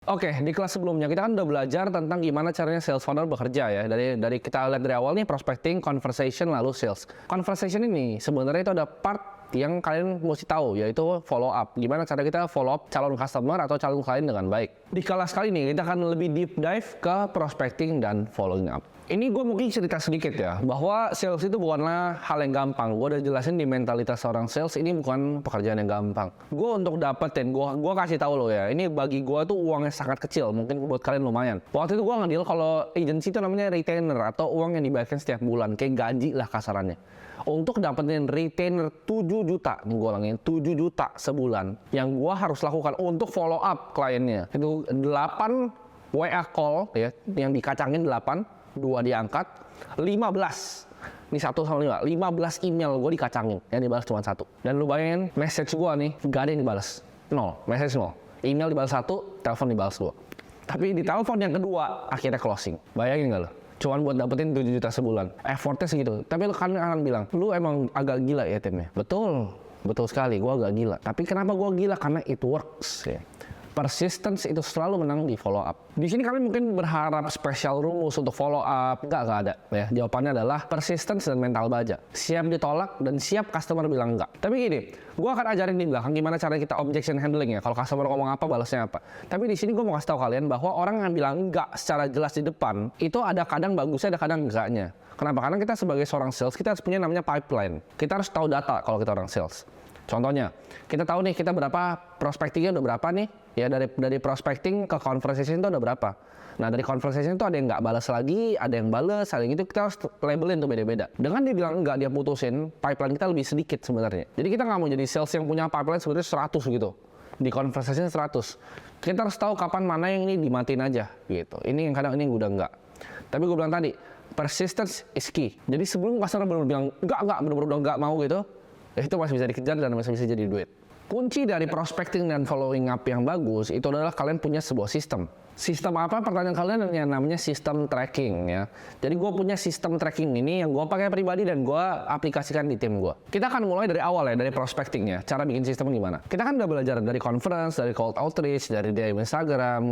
Oke, di kelas sebelumnya kita kan udah belajar tentang gimana caranya sales funnel bekerja ya. Dari kita lihat dari awal nih prospecting, conversation, lalu sales. Conversation ini sebenarnya itu ada part yang kalian mesti tahu, yaitu follow up. Gimana cara kita follow up calon customer atau calon klien dengan baik. Di kelas kali ini kita akan lebih deep dive ke prospecting dan following up. Ini gue mungkin cerita sedikit ya, bahwa sales itu bukanlah hal yang gampang. Gue udah jelasin di mentalitas seorang sales, ini bukan pekerjaan yang gampang. Gue untuk dapetin, gue kasih tahu lo ya, ini bagi gue tuh uangnya sangat kecil, mungkin buat kalian lumayan. Waktu itu gue ngedeal kalau agency itu namanya retainer, atau uang yang dibayarkan setiap bulan, kayak gaji lah kasarannya. Untuk dapetin retainer 7 juta, nih gue ulangin, 7 juta sebulan, yang gue harus lakukan untuk follow up kliennya. Itu 8 WA call ya, yang dikacangin 8, 2 diangkat, 15. Ini 1 sama 5, 15 email gue dikacangin, yang dibalas cuma 1. Dan lu bayangin, message gue nih, gak ada yang dibalas. 0, message 0. Email dibalas 1, telepon dibalas 2. Tapi di telepon yang kedua, akhirnya closing. Bayangin gak lo? Cuman buat dapetin 7 juta sebulan. Effortnya segitu. Tapi lu kan akan bilang, lu emang agak gila ya timnya. Betul, betul sekali, gue agak gila. Tapi kenapa gue gila? Karena it works ya. Persistence itu selalu menang di follow up. Di sini kalian mungkin berharap special rumus untuk follow up. Enggak ada ya. Jawabannya adalah persistence dan mental baja. Siap ditolak dan siap customer bilang enggak. Tapi gini, gue akan ajarin di belakang gimana cara kita objection handling ya. Kalau customer ngomong apa, balasnya apa. Tapi di sini gue mau kasih tahu kalian bahwa orang yang bilang enggak secara jelas di depan, itu ada kadang bagusnya, ada kadang enggaknya. Kenapa? Karena kita sebagai seorang sales, kita harus punya namanya pipeline. Kita harus tahu data kalau kita orang sales. Contohnya, kita tahu nih kita berapa prospectingnya udah berapa nih, ya dari prospecting ke conversation itu udah berapa. Nah dari conversation itu ada yang nggak balas lagi, ada yang balas, ada yang itu kita harus labelin tuh beda-beda. Dengan dia bilang enggak, dia putusin, pipeline kita lebih sedikit sebenarnya. Jadi kita nggak mau jadi sales yang punya pipeline sebenarnya 100 gitu. Di conversation 100. Kita harus tahu kapan mana yang ini dimatiin aja gitu. Ini yang kadang ini udah enggak. Tapi gue bilang tadi, persistence is key. Jadi sebelum customer benar-benar bilang enggak, benar-benar udah enggak mau gitu, itu masih bisa dikejar dan masih bisa jadi duit. Kunci dari prospecting dan following up yang bagus itu adalah kalian punya sebuah sistem. Sistem apa? Pertanyaan kalian yang namanya sistem tracking ya. Jadi gue punya sistem tracking ini yang gue pakai pribadi dan gue aplikasikan di tim gue. Kita akan mulai dari awal ya, dari prospectingnya. Cara bikin sistem gimana? Kita kan udah belajar dari conference, dari cold outreach, dari DM Instagram,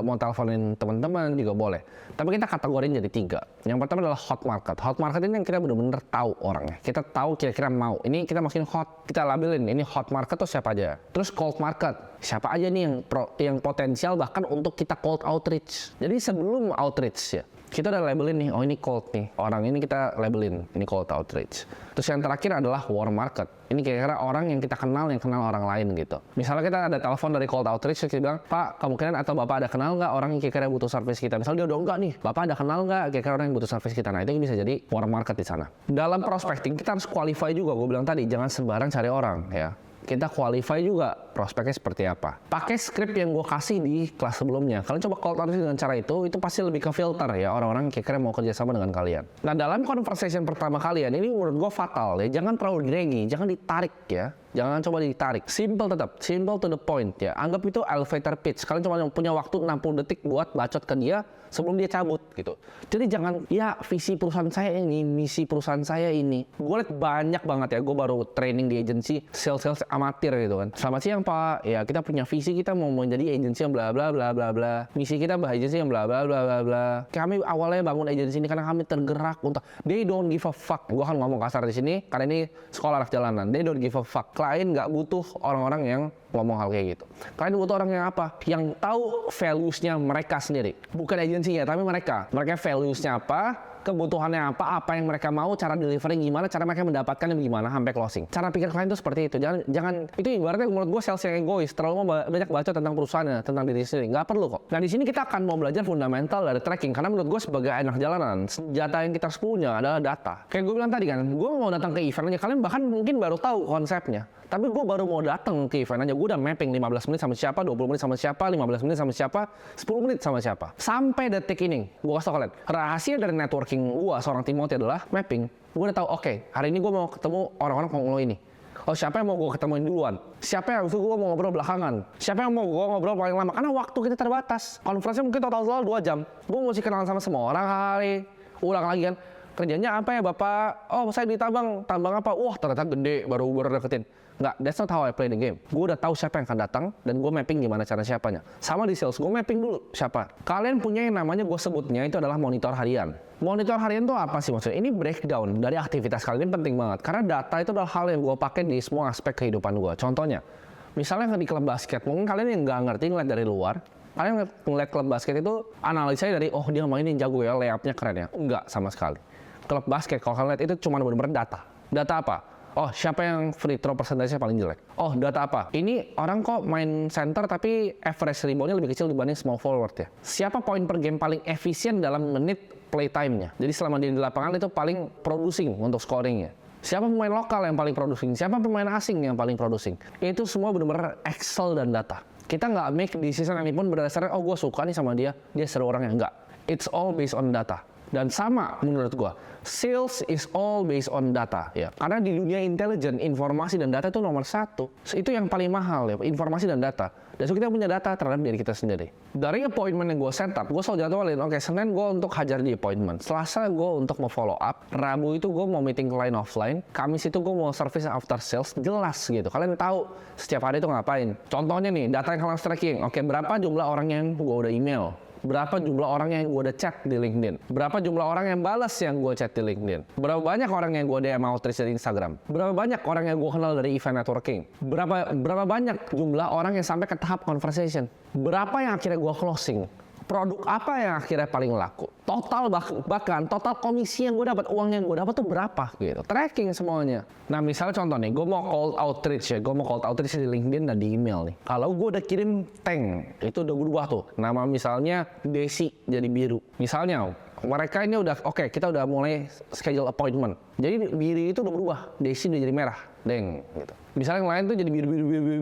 mau teleponin teman-teman juga boleh. Tapi kita kategorin jadi 3. Yang pertama adalah hot market. Hot market ini yang kita benar-benar tahu orangnya. Kita tahu kira-kira mau. Ini kita masukin hot, kita labelin ini hot market tuh siapa aja. Terus cold market. Siapa aja nih yang potensial bahkan untuk kita cold outreach. Jadi sebelum outreach ya, kita udah labelin nih, oh ini cold nih. Orang ini kita labelin, ini cold outreach. Terus yang terakhir adalah warm market. Ini kira-kira orang yang kita kenal, yang kenal orang lain gitu. Misalnya kita ada telepon dari cold outreach, kita bilang, Pak, kemungkinan atau Bapak ada kenal nggak orang yang kira-kira butuh service kita? Misalnya dia udah enggak nih, Bapak ada kenal nggak kira-kira orang yang butuh service kita? Nah itu bisa jadi warm market di sana. Dalam prospecting kita harus qualify juga, gue bilang tadi, jangan sembarang cari orang ya. Kita qualify juga prospeknya seperti apa. Pakai script yang gue kasih di kelas sebelumnya. Kalian coba call outreach dengan cara itu pasti lebih ke filter ya orang-orang kira-kira mau kerjasama dengan kalian. Nah dalam conversation pertama kalian, ini menurut gue fatal ya. Jangan terlalu draggy, jangan ditarik ya. Jangan coba ditarik. Simple tetap, simple to the point ya. Anggap itu elevator pitch. Kalian cuma punya waktu 60 detik buat bacot ke dia sebelum dia cabut gitu. Jadi jangan, ya visi perusahaan saya ini, misi perusahaan saya ini. Gue liat banyak banget ya, gue baru training di agency sales amatir gitu kan. Selamat siang Pak, ya kita punya visi, kita mau menjadi agency yang bla bla bla bla bla. Misi kita agency yang bla bla bla bla bla. Kami awalnya bangun agency ini karena kami tergerak untuk, they don't give a fuck. Gue kan ngomong kasar di sini karena ini sekolah anak jalanan. They don't give a fuck. Klien nggak butuh orang-orang yang ngomong hal kayak gitu. Kalian butuh orang yang apa? Yang tahu values-nya mereka sendiri. Bukan agensinya, tapi mereka. Mereka values-nya apa? Kebutuhannya apa yang mereka mau, cara delivery gimana, cara mereka mendapatkannya gimana sampai closing. Cara pikir klien itu seperti itu. Jangan itu ibaratnya menurut gue sales yang egois, terlalu banyak baca tentang perusahaannya, tentang diri sendiri. Nggak perlu kok. Nah di sini kita akan mau belajar fundamental dari tracking karena menurut gue sebagai anak jalanan, senjata yang kita harus punya adalah data. Kayak gue bilang tadi kan, gue mau datang ke event aja, kalian bahkan mungkin baru tahu konsepnya. Tapi gue baru mau datang ke event aja, gue udah mapping 15 menit sama siapa, 20 menit sama siapa, 15 menit sama siapa, 10 menit sama siapa. Sampai detik ini, gue kasih tau kalian, rahasia dari networking gue seorang Timothy adalah mapping. Gue udah tahu, oke, hari ini gue mau ketemu orang-orang pengolo ini. Oh siapa yang mau gue ketemuin duluan? Siapa yang gue mau ngobrol belakangan? Siapa yang mau gue ngobrol paling lama? Karena waktu kita terbatas. Konferensinya mungkin total 2 jam. Gue mesti kenalan sama semua orang hari. Ulang lagi kan. Kerjanya apa ya Bapak? Oh saya di tambang. Tambang apa? Wah ternyata gede, baru deketin. Nggak, that's not how I play the game. Gue udah tahu siapa yang akan datang, dan gue mapping gimana cara siapanya. Sama di sales, gue mapping dulu siapa. Kalian punya yang namanya gue sebutnya itu adalah monitor harian. Monitor harian itu apa sih maksudnya? Ini breakdown dari aktivitas kalian, ini penting banget. Karena data itu adalah hal yang gue pakai di semua aspek kehidupan gue. Contohnya, misalnya di klub basket, mungkin kalian yang nggak ngerti ngeliat dari luar, kalian ngeliat klub basket itu analisanya dari, oh dia mainin jago ya, layupnya keren ya. Enggak sama sekali. Klub basket, kalau kalian lihat itu cuma bener-bener data. Data apa? Oh, siapa yang free throw persentasenya paling jelek? Oh, data apa? Ini orang kok main center tapi average reboundnya lebih kecil dibanding small forward ya. Siapa poin per game paling efisien dalam menit play time-nya? Jadi selama dia di lapangan itu paling producing untuk scoring-nya. Siapa pemain lokal yang paling producing? Siapa pemain asing yang paling producing? Itu semua benar-benar Excel dan data. Kita nggak make decision apapun berdasarkan, oh gue suka nih sama dia seru orangnya. Enggak. It's all based on data. Dan sama menurut gua, sales is all based on data ya. Karena di dunia intelijen, informasi dan data itu nomor satu. Itu yang paling mahal ya, informasi dan data. Dan so kita punya data terhadap diri kita sendiri. Dari appointment yang gue set up, gue selalu jadwalin, oke, Senin gue untuk hajar di appointment, Selasa gue untuk mau follow up, Rabu itu gue mau meeting klien offline, Kamis itu gue mau service after sales, jelas gitu. Kalian tahu setiap hari itu ngapain. Contohnya nih, data yang kalian tracking, oke, berapa jumlah orang yang gue udah email, berapa jumlah orang yang gue udah chat di LinkedIn, berapa jumlah orang yang balas yang gue chat di LinkedIn, berapa banyak orang yang gue DM outreach dari Instagram, berapa banyak orang yang gue kenal dari event networking, berapa banyak jumlah orang yang sampai ke tahap conversation, berapa yang akhirnya gue closing, produk apa yang akhirnya paling laku, total bahkan total komisi yang gue dapat, uang yang gue dapat tuh berapa gitu, tracking semuanya. Nah misalnya contoh nih, gue mau cold outreach ya, gue mau cold outreach di LinkedIn dan di email nih. Kalau gue udah kirim tank, itu udah berubah tuh, nama misalnya Desi jadi biru. Misalnya mereka ini udah oke, kita udah mulai schedule appointment. Jadi biru itu udah berubah, Desi udah jadi merah, deng gitu. Misalnya yang lain tuh jadi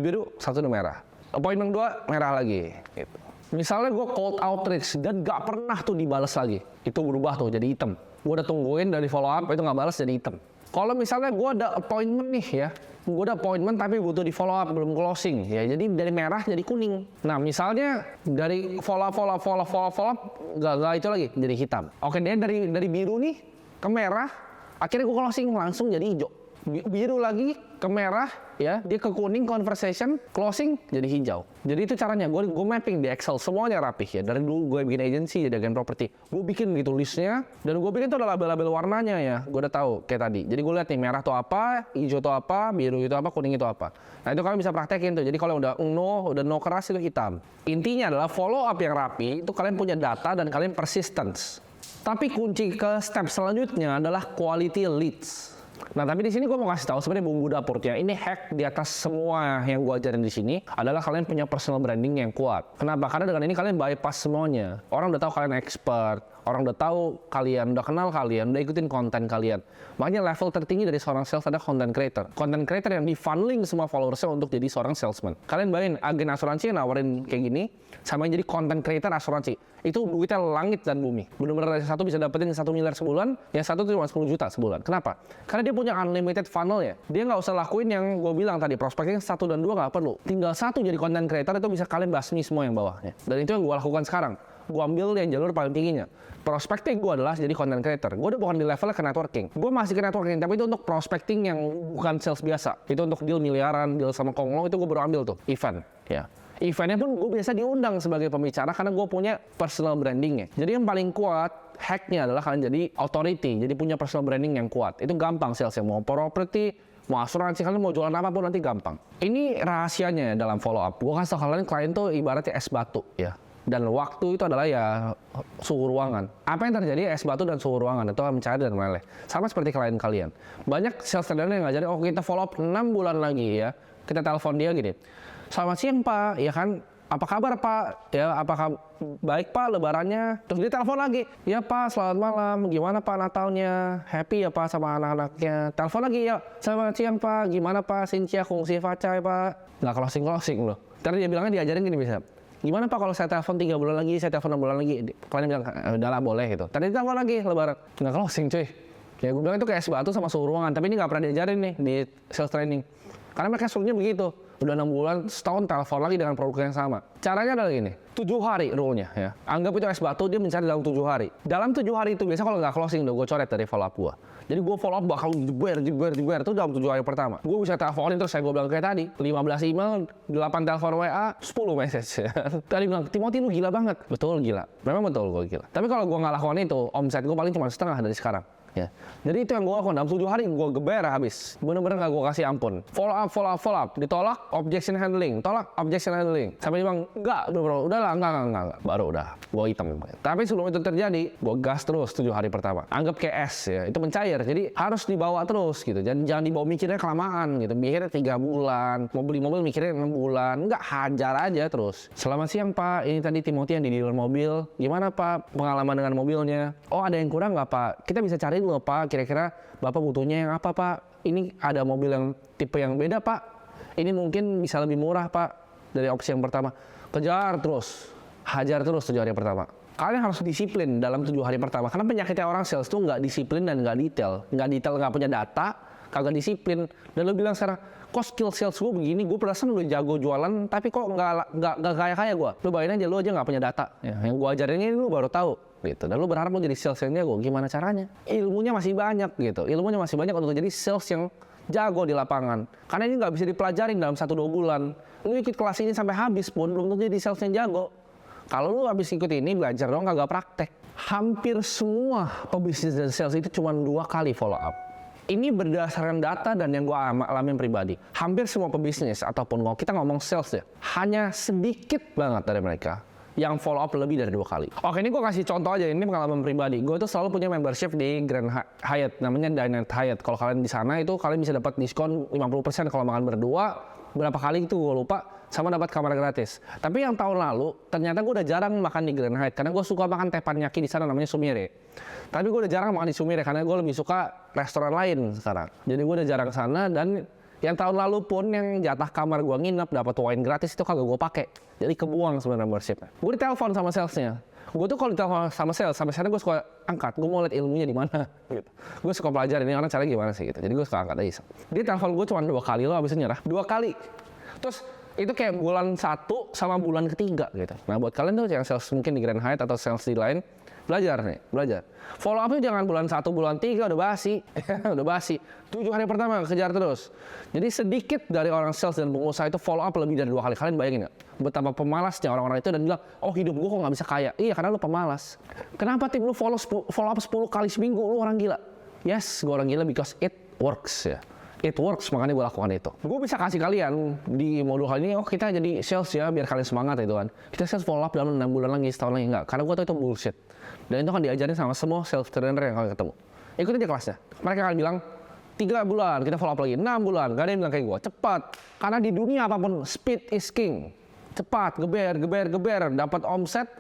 biru, satu udah merah. Appointment 2 merah lagi gitu. Misalnya gue cold outreach dan gak pernah tuh dibalas lagi, itu berubah tuh jadi hitam. Gue udah tungguin dari follow up itu gak balas jadi hitam. Kalau misalnya gue ada appointment nih ya, gue ada appointment tapi butuh di follow up belum closing ya, jadi dari merah jadi kuning. Nah misalnya dari follow up gak itu lagi jadi hitam. Oke, dia dari biru nih ke merah, akhirnya gue closing langsung jadi hijau. Biru lagi ke merah ya, dia ke kuning conversation, closing jadi hijau. Jadi itu caranya, gue mapping di Excel semuanya rapih ya. Dari dulu gue bikin agency jadi agen properti, gue bikin gitu listnya, dan gue bikin tuh ada label-label warnanya ya, gue udah tahu kayak tadi. Jadi gue lihat nih, merah tuh apa, hijau tuh apa, biru itu apa, kuning itu apa. Nah itu kalian bisa praktekin tuh. Jadi kalau udah no keras itu hitam. Intinya adalah follow up yang rapi itu kalian punya data dan kalian persistence. Tapi kunci ke step selanjutnya adalah quality leads. Nah tapi di sini gue mau kasih tahu sebenarnya bumbu dapurnya. Ini hack di atas semua yang gue ajarin di sini adalah kalian punya personal branding yang kuat. Kenapa? Karena dengan ini kalian bypass semuanya. Orang udah tahu kalian expert, orang udah tahu kalian, udah kenal kalian, udah ikutin konten kalian. Makanya level tertinggi dari seorang sales adalah content creator. Content creator yang di-funneling semua followersnya untuk jadi seorang salesman. Kalian bayangin agen asuransi yang nawarin kayak gini, sama yang jadi content creator asuransi. Itu duitnya langit dan bumi. Bener-bener yang satu bisa dapetin 1 miliar sebulan, yang satu cuma 10 juta sebulan. Kenapa? Karena dia punya unlimited funnel ya. Dia nggak usah lakuin yang gue bilang tadi, prospecting 1 dan 2 nggak perlu. Tinggal 1 jadi content creator itu bisa kalian basmi semua yang bawahnya. Dan itu yang gue lakukan sekarang. Gue ambil yang jalur paling tingginya. Prospecting gue adalah jadi content creator. Gue udah bukan di levelnya ke networking. Gue masih ke networking, tapi itu untuk prospecting yang bukan sales biasa. Itu untuk deal miliaran, deal sama konglong, itu gue baru ambil tuh, event. Ya. Eventnya pun gue biasa diundang sebagai pembicara karena gue punya personal brandingnya. Jadi yang paling kuat hacknya adalah kalian jadi authority, jadi punya personal branding yang kuat. Itu gampang salesnya, mau property, mau asuransi, kalian mau jualan apapun nanti gampang. Ini rahasianya dalam follow up. Gue kasih tau kalian, klien tuh ibaratnya es batu ya. Dan waktu itu adalah ya suhu ruangan. Apa yang terjadi es batu dan suhu ruangan itu akan mencair dan meleleh. Sama seperti klien kalian. Banyak sales trader yang ngajarin, oh kita follow up 6 bulan lagi ya. Kita telepon dia gini. Selamat siang Pak, ya kan? Apa kabar Pak? Ya, apakah baik Pak lebarannya? Terus dia telepon lagi. Ya Pak, selamat malam. Gimana Pak Natalnya? Happy ya Pak sama anak-anaknya? Telepon lagi ya. Selamat siang Pak. Gimana Pak? Sincia kungsi facai Pak. Nggak closing loh. Terus dia bilangnya diajarin gini bisa. Gimana Pak kalau saya telepon 3 bulan lagi, saya telepon 6 bulan lagi? Kalian bilang, udahlah boleh gitu. Tadi telepon lagi lebaran. Nggak closing cuy. Ya gue bilang itu kayak es batu sama suhu ruangan. Tapi ini nggak pernah diajarin nih di sales training. Karena mereka suruhnya begitu. udah 6 bulan, setahun telepon lagi dengan produk yang sama. Caranya adalah gini, 7 hari rule-nya ya. Anggap itu es batu, dia mencari dalam 7 hari. Dalam 7 hari itu biasanya kalau nggak closing udah gue coret dari follow up gue. Jadi gue follow up bakal jeber itu dalam 7 hari pertama. Gue bisa teleponin terus gue bilang kayak tadi, 15 email, 8 telepon WA, 10 message. Tadi bilang, Timothy lu gila banget. Betul gila, memang betul gue gila. Tapi kalau gue nggak lakukan itu, omset gue paling cuma setengah dari sekarang. Ya. Jadi itu yang gue lakukan, dalam 7 hari gue geber habis. Bener-bener gak gue kasih ampun. Follow up. Ditolak, objection handling. Sampai dia bilang, enggak bro, udahlah, enggak. Baru udah, gue hitam. Tapi sebelum itu terjadi, gue gas terus 7 hari pertama. Anggap kayak es ya, itu mencair. Jadi harus dibawa terus gitu. Jangan dibawa mikirnya kelamaan gitu. Mikirnya 3 bulan, mau beli mobil mikirnya 6 bulan. Enggak, hajar aja terus. Selamat siang Pak, ini tadi Timothy yang di dealer mobil. Gimana Pak pengalaman dengan mobilnya? Oh ada yang kurang nggak Pak? Kita bisa cari dulu Pak, kira-kira Bapak butuhnya yang apa Pak? Ini ada mobil yang tipe yang beda Pak. Ini mungkin bisa lebih murah Pak dari opsi yang pertama. Kejar terus, hajar terus 7 hari pertama. Kalian harus disiplin dalam 7 hari pertama. Karena penyakitnya orang sales tuh nggak disiplin dan nggak detail. Nggak punya data, kagak disiplin. Dan lo bilang sekarang, kok skill sales gue begini, gue perasaan udah jago jualan, tapi kok nggak kaya gue. Lo bayangin aja, lo aja nggak punya data. Ya, yang gue ajarin ini lo baru tahu. Gitu. Dan lu berharap lu jadi sales yang jago, gimana caranya? Ilmunya masih banyak gitu. Ilmunya masih banyak untuk jadi sales yang jago di lapangan. Karena ini nggak bisa dipelajarin dalam 1-2 bulan. Lu ikut kelas ini sampai habis pun belum tentu jadi sales yang jago. Kalau lu habis ikut ini belajar dong, kagak praktek. Hampir semua pebisnis dan sales itu cuma 2 kali follow up. Ini berdasarkan data dan yang gue alamin pribadi. Hampir semua pebisnis ataupun kalau kita ngomong sales ya, hanya sedikit banget dari mereka yang follow up lebih dari 2 kali. Oke, ini gue kasih contoh aja, ini pengalaman pribadi. Gue tuh selalu punya membership di Grand Hyatt, namanya Diners Hyatt. Kalau kalian di sana itu kalian bisa dapat diskon 50% kalau makan berdua, berapa kali itu gue lupa, sama dapat kamar gratis. Tapi yang tahun lalu, ternyata gue udah jarang makan di Grand Hyatt, karena gue suka makan teppanyaki di sana namanya Sumire. Tapi gue udah jarang makan di Sumire, karena gue lebih suka restoran lain sekarang. Jadi gue udah jarang sana, dan yang tahun lalu pun yang jatah kamar gue nginep dapat wine gratis itu kagak gue pakai. Jadi kebuang sebenarnya membershipnya. Gue ditelepon sama salesnya. Gue tuh kalau ditelepon sama sales, sampai sekarang gue suka angkat. Gue mau lihat ilmunya di mana. Gitu. Gue suka pelajarin ini orang caranya gimana sih gitu. Jadi gue suka angkat aja. Dia telepon gue cuma 2 kali, lo abis nyerah. 2 kali. Terus itu kayak bulan 1 sama bulan ketiga gitu. Nah buat kalian tuh yang sales mungkin di Grand Hyatt atau sales di lain, belajar. Follow up-nya jangan bulan 1, bulan 3 udah basi. Udah basi. 7 hari pertama kejar terus. Jadi sedikit dari orang sales dan pengusaha itu follow up lebih dari 2 kali. Kalian bayangin nggak? Betapa pemalasnya orang-orang itu dan bilang, oh hidup gue kok nggak bisa kaya. Iya karena lu pemalas. Kenapa tim lu follow up 10 kali seminggu? Lu orang gila. Yes, gue orang gila because it works ya. It works, makanya gue lakukan itu. Gue bisa kasih kalian di modul kali ini, oh kita jadi sales ya, biar kalian semangat itu kan. Kita sales follow up dalam 6 bulan lagi, setahun lagi, enggak. Karena gue tahu itu bullshit. Dan itu kan diajarin sama semua sales trainer yang kalian ketemu. Ikutin aja kelasnya. Mereka akan bilang, 3 bulan, kita follow up lagi, 6 bulan. Gak ada yang bilang kayak gue, cepat. Karena di dunia apapun, speed is king. Cepat, geber, dapat omset,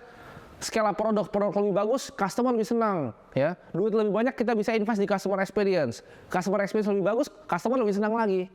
skala produk lebih bagus, customer lebih senang, ya. Duit lebih banyak kita bisa invest di customer experience. Customer experience lebih bagus, customer lebih senang lagi.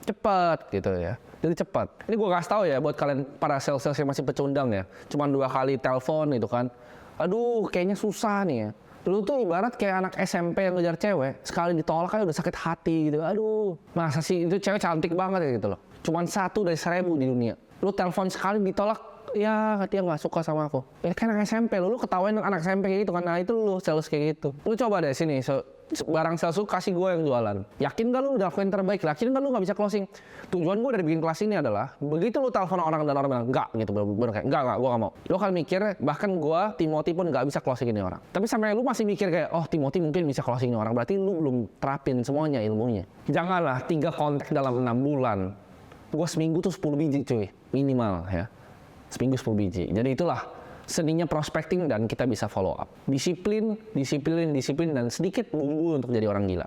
Cepat gitu ya. Jadi cepat. Ini gue kasih tahu ya buat kalian para sales yang masih pecundang ya. Cuman 2 kali telepon itu kan. Aduh, kayaknya susah nih ya. Lu tuh ibarat kayak anak SMP yang ngejar cewek, sekali ditolak kan udah sakit hati gitu. Aduh, masa sih itu cewek cantik banget ya gitu loh. Cuman 1 dari 1000 di dunia. Lu telepon sekali ditolak, ya dia nggak suka sama aku. Ya kan anak SMP lu ketawain anak SMP kayak gitu kan. Nah itu lu sales kayak gitu. Lu coba deh sini, barang sales lu kasih gue yang jualan. Yakin gak lu udah lakuin terbaik? Yakin gak lu gak bisa closing? Tujuan gue dari bikin kelas ini adalah, begitu lu telepon orang dan orang bilang, enggak gitu, bener kayak, enggak, gue gak mau. Lu akan mikir, bahkan gue, Timothy pun gak bisa closing ini orang. Tapi sampai lu masih mikir kayak, oh Timothy mungkin bisa closing ini orang, berarti lu belum terapin semuanya ilmunya. Janganlah 3 kontak dalam 6 bulan. Gue seminggu tuh 10 biji cuy, minimal ya. Seminggu 10 biji. Jadi itulah seninya prospecting dan kita bisa follow up. Disiplin, dan sedikit bumbu untuk jadi orang gila.